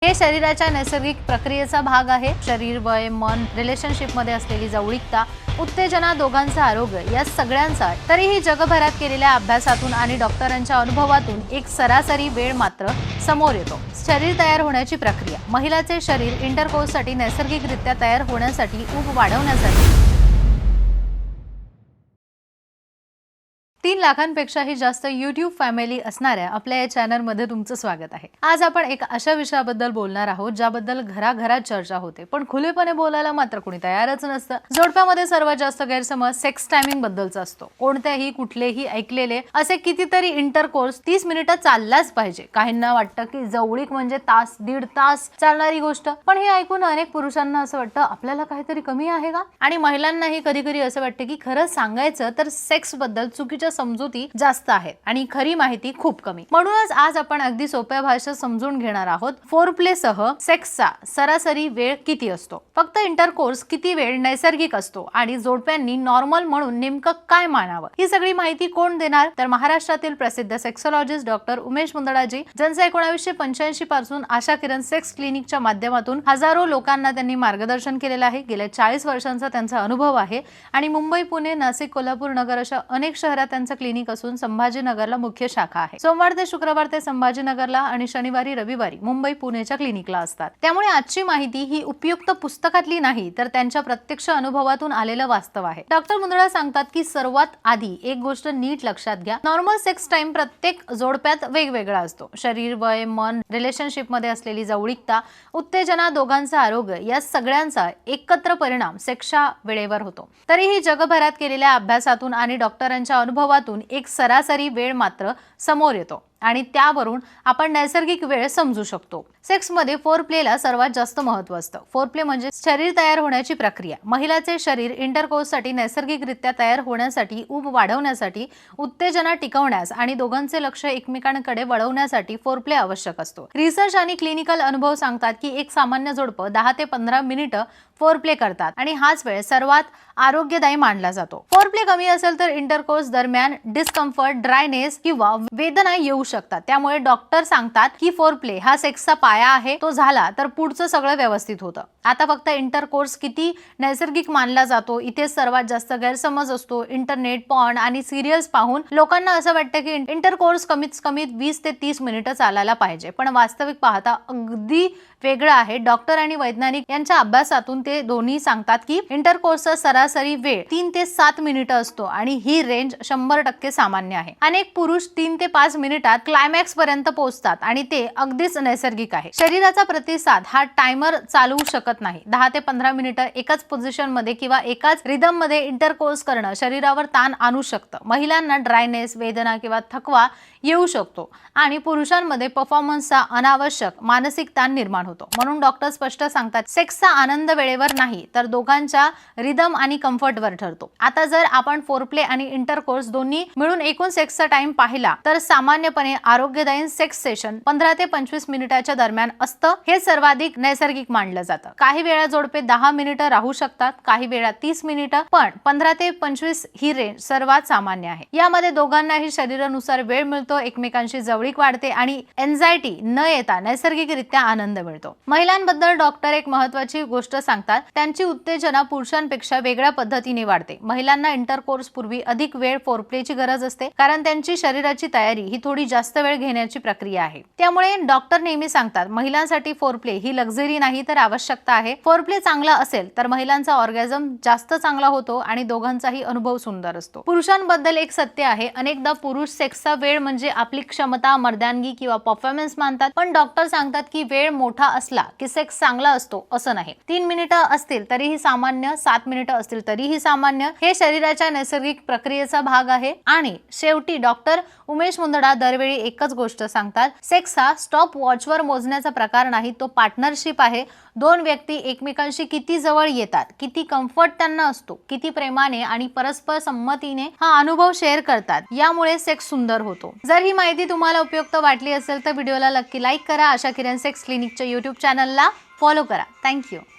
हे शरीराच्या नैसर्गिक प्रक्रियेचा भाग आहे। शरीर, वय, मन, रिलेशनशिप मध्ये असलेली जवळीकता, उत्तेजना, दोघांचं आरोग्य या सगळ्यांचा तरीही जगभरात केलेल्या अभ्यासातून आणि डॉक्टरांच्या अनुभवातून एक सरासरी वेळ मात्र समोर येतो। शरीर तयार होण्याची प्रक्रिया। महिलाचे शरीर इंटरकोर्ससाठी नैसर्गिकरित्या तयार होण्यासाठी, ऊब वाढवण्यासाठी 3 लाखांपेक्षाही जास्त YouTube फॅमिली असणाऱ्या आपल्या या चॅनलमध्ये तुमचं स्वागत आहे। आज आपण एक अशा विषयाबद्दल बोलणार आहोत ज्याबद्दल घराघरात चर्चा होते, पण खुलेपणे बोलायला मात्र कोणी तयारच नसतं। जोडप्यामध्ये सर्वात जास्त गैरसमज सेक्स टायमिंग बद्दलचा असतो। कोणत्याही कुठलेही ऐकलेले असे कितीतरी इंटरकोर्स 30 मिनिटं चाललाच पाहिजे। काहींना वाटतं की जवळीक म्हणजे तास दीड तास चालणारी गोष्ट, पण हे ऐकून अनेक पुरुषांना असं वाटतं आपल्याला काहीतरी कमी आहे का? आणि महिलांनाही कधी कधी असं वाटतं की खरं सांगायचं तर सेक्स बद्दल चुकीच्या समजुती जास्त आहेत आणि खरी माहिती खूप कमी। म्हणूनच आज आपण अगदी सोप्या भाषेत समजून घेणार आहोत फोरप्ले सह सेक्सचा सरासरी वेळ किती असतो, फक्त इंटरकोर्स किती वेळ नैसर्गिक असतो आणि जोडप्यांनी नॉर्मल म्हणून नेमकं काय मानावं, ही सगळी माहिती कोण देणार? तर महाराष्ट्रातील प्रसिद्ध सेक्सॉलॉजिस्ट डॉक्टर उमेश मुंदडाजी, ज्यांचं 1985 पासून आशा किरण सेक्स क्लिनिकच्या माध्यमातून हजारो लोकांना त्यांनी मार्गदर्शन केलेलं आहे। गेल्या 40 वर्षांचा त्यांचा अनुभव आहे आणि मुंबई, पुणे, नाशिक, कोल्हापूर, नगर अशा अनेक शहरात त्यांचं क्लिनिक असून संभाजीनगरला मुख्य शाखा आहे। सोमवार ते शुक्रवार ते संभाजीनगरला आणि शनिवारी रविवारी मुंबई, पुणेच्या क्लिनिकला असतात। त्यामुळे आजची माहिती ही उपयुक्त पुस्तकातली नाही तर त्यांच्या प्रत्यक्ष अनुभवातून आलेलं वास्तव आहे। डॉक्टर मुंदडा सांगतात की सर्वात आधी एक गोष्ट नीट लक्षात घ्या, नॉर्मल सेक्स टाइम प्रत्येक जोडप्यात वेगवेगळा असतो। शरीर, वय, मन, रिलेशनशिप मध्ये असलेली जवळीकता, उत्तेजना, दोघांचं आरोग्य या सगळ्यांचा एकत्र परिणाम सेक्सच्या वेळेवर होतो। तरीही जगभरात केलेल्या अभ्यासातून आणि डॉक्टरांच्या अनुभवातून एक सरासरी वेळ मात्र समोर येतो आणि त्यावरून आपण नैसर्गिक वेळ समजू शकतो। सेक्स मध्ये फोरप्लेला सर्वात जास्त महत्त्व असतं। फोरप्ले म्हणजे शरीर तयार होण्याची प्रक्रिया। महिलाचे शरीर इंटरकोर्ससाठी नैसर्गिकरित्या तयार होण्यासाठी, ऊब वाढवण्यासाठी, उत्तेजना टिकवण्यास आणि दोघांचे लक्ष एकमेकांकडे वळवण्यासाठी फोरप्ले आवश्यक असतो। रिसर्च आणि क्लिनिकल अनुभव सांगतात की एक सामान्य जोडपं 10 ते 15 मिनिटं फोरप्ले करतात आणि हाच वेळ सर्वात आरोग्यदायी मानला जातो। फोरप्ले कमी असेल तर इंटरकोर्स दरम्यान डिस्कम्फर्ट, ड्रायनेस किंवा वेदना येऊ शकतात। त्यामुळे डॉक्टर सांगतात की फोरप्ले हा सेक्सचा पाया आहे, तो झाला तर पुढचं सगळं व्यवस्थित होतं। आता फक्त इंटरकोर्स किती नैसर्गिक मानला जातो इथे सर्वात जास्त गैरसमज असतो। इंटरनेट, पॉर्न आणि सिरियल्स पाहून लोकांना असं वाटतं की इंटरकोर्स कमीत कमी 20 ते 30 मिनिटं चालायला पाहिजे, पण वास्तविक पाहता अगदी वेगळं आहे। डॉक्टर आणि वैज्ञानिक यांच्या अभ्यासातून ते दोन्ही सांगतात की इंटरकोर्सचा सरासरी वेळ 3 ते 7 मिनिटं असतो आणि ही रेंज 100% सामान्य आहे। अनेक पुरुष 3 ते 5 मिनिटात क्लायमॅक्स पर्यंत पोहोचतात आणि ते अगदीच नैसर्गिक आहे। शरीराचा प्रतिसाद हा टायमर चालवू शकत नाही। 10 ते 15 मिनिटं एकाच पोझिशन मध्ये किंवा एकाच रिदम मध्ये इंटरकोर्स करणं शरीरावर ताण आणू शकतं। महिलांना ड्रायनेस, वेदना किंवा थकवा येऊ शकतो आणि पुरुषांमध्ये परफॉर्मन्सचा अनावश्यक मानसिक ताण निर्माण होतो। म्हणून डॉक्टर स्पष्ट सांगतात सेक्सचा आनंद वेळेवर नाही तर दोघांच्या रिदम आणि कम्फर्टवर ठरतो। आता जर आपण फोरप्ले आणि इंटरकोर्स दोन्ही मिळून एकूण सेक्सचा टाइम पाहिला तर सामान्यपणे आरोग्यदायी सेक्स सेशन 15 ते 25 मिनिटाच्या दरम्यान असतं। हे सर्वाधिक नैसर्गिक मानलं जातं। काही वेळा जोडपे 10 मिनिटं राहू शकतात, काही वेळा 30 मिनिटं, पण 15 ते 25 ही रेंज सर्वात सामान्य आहे। यामध्ये दोघांनाही शरीरानुसार वेळ मिळतो, एकमेकांशी जवळीक वाढते आणि एन्झायटी न येता नैसर्गिकरित्या आनंद मिळतो। महिलांबद्दल डॉक्टर एक महत्त्वाची गोष्ट सांगतात, त्यांची उत्तेजना पुरुषांपेक्षा वेगळ्या पद्धतीने वाढते। महिलांना इंटरकोर्स पूर्वी अधिक वेळ फोरप्लेची गरज असते कारण त्यांची शरीराची तयारी ही थोडी जास्त वेळ घेण्याची प्रक्रिया आहे। त्यामुळे डॉक्टर नेहमी सांगतात महिलांसाठी फोरप्ले ही लक्झरी नाही तर आवश्यकता आहे। फोरप्ले चांगला असेल तर महिलांचा ऑर्गॅझम जास्त चांगला होतो आणि दोघांचाही अनुभव सुंदर असतो। पुरुषांबद्दल एक सत्य आहे, अनेकदा पुरुष सेक्सचा वेळ म्हणजे आपली क्षमता, मर्दानगी किंवा परफॉर्मन्स मानतात, पण डॉक्टर सांगतात की वेळ मोठा असला की सेक्स चांगला असतो असं नाही। 3 मिनिटं असतील तरीही सामान्य, 7 मिनिटं असतील तरीही सामान्य। हे शरीराच्या नैसर्गिक प्रक्रियेचा भाग आहे आणि शेवटी डॉक्टर उमेश मुंदडा दरवेळी एकच गोष्ट सांगतात, सेक्स हा स्टॉप वॉचवर मोजण्याचा प्रकार नाही, तो पार्टनरशिप आहे। दोन व्यक्ती एकमेकांशी किती जवळ येतात, किती कम्फर्ट त्यांना असतो, किती प्रेमाने आणि परस्पर संमतीने हा अनुभव शेअर करतात, यामुळे सेक्स सुंदर होतो। जर ही माहिती तुम्हाला उपयुक्त वाटली असेल तर व्हिडिओला नक्की लाईक करा। आशा किरण सेक्स क्लिनिकच्या YouTube चॅनलला फॉलो करा। थँक्यू।